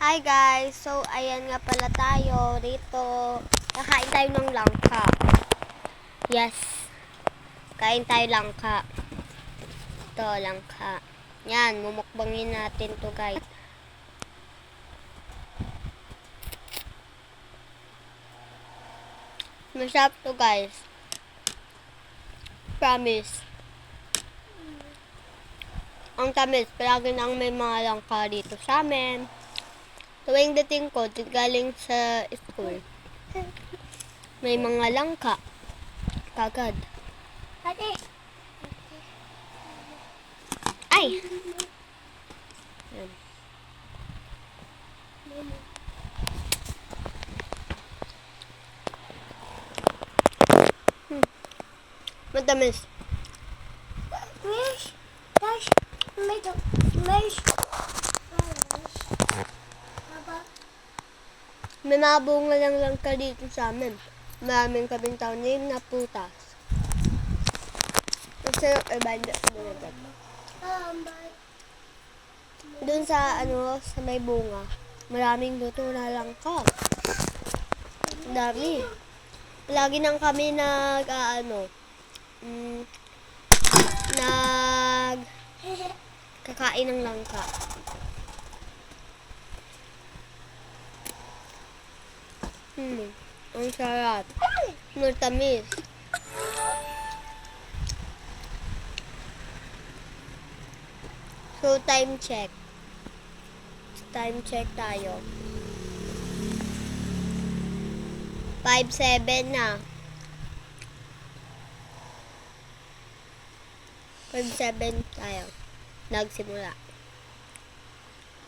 Hi guys! So, ayan nga pala tayo dito. Kakain tayo ng langka. Yes. Kain tayo langka. Ito, langka. Yan, mumukbangin natin to guys. Masarap to guys. Promise. Ang tamis, palagi nang may mga langka dito sa amin. Tuwing dating ko, galing sa school, may mga langka. Kagad. Ay! Yan. Matamis. May mga bunga lang ka dito sa amin. Maraming kaming tanim na putas. Kasi banda doon sa sa may bunga, maraming luto na langka. Dami. Lagi nang kami nag kakain ng langka. Ang sarap. Matamis. So, time check. Time check tayo. 5:07 na. 5:07 tayo. Nagsimula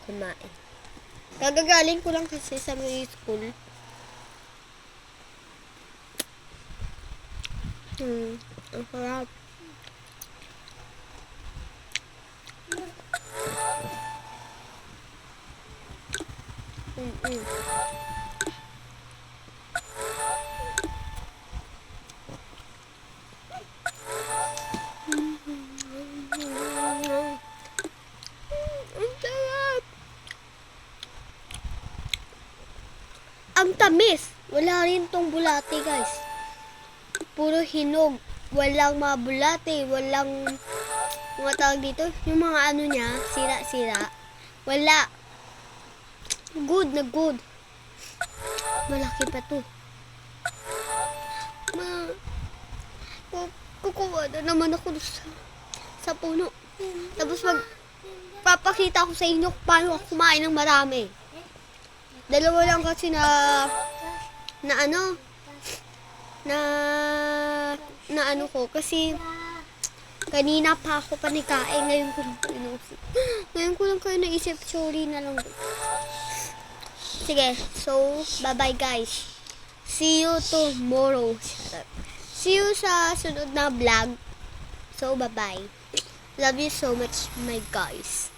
kumain. Kagagaling ko lang kasi sa may school. Ang sarap. Ang tamis. Wala rin tong bulate, guys. Puro hinog. Walang mga bulate. Walang mga tawag dito. Yung mga niya, sira-sira. Wala. Good na good. Malaki pa to. Kukuha na naman ako sa puno. Tapos papakita ko sa inyo paano ako kumain ng marami. Dalawa lang kasi na ko kasi kanina pa ako panikain, ngayon ko lang kayo naisip, sorry na lang. Sige, so bye bye guys, see you tomorrow, see you sa sunod na vlog. So bye bye, love you so much my guys.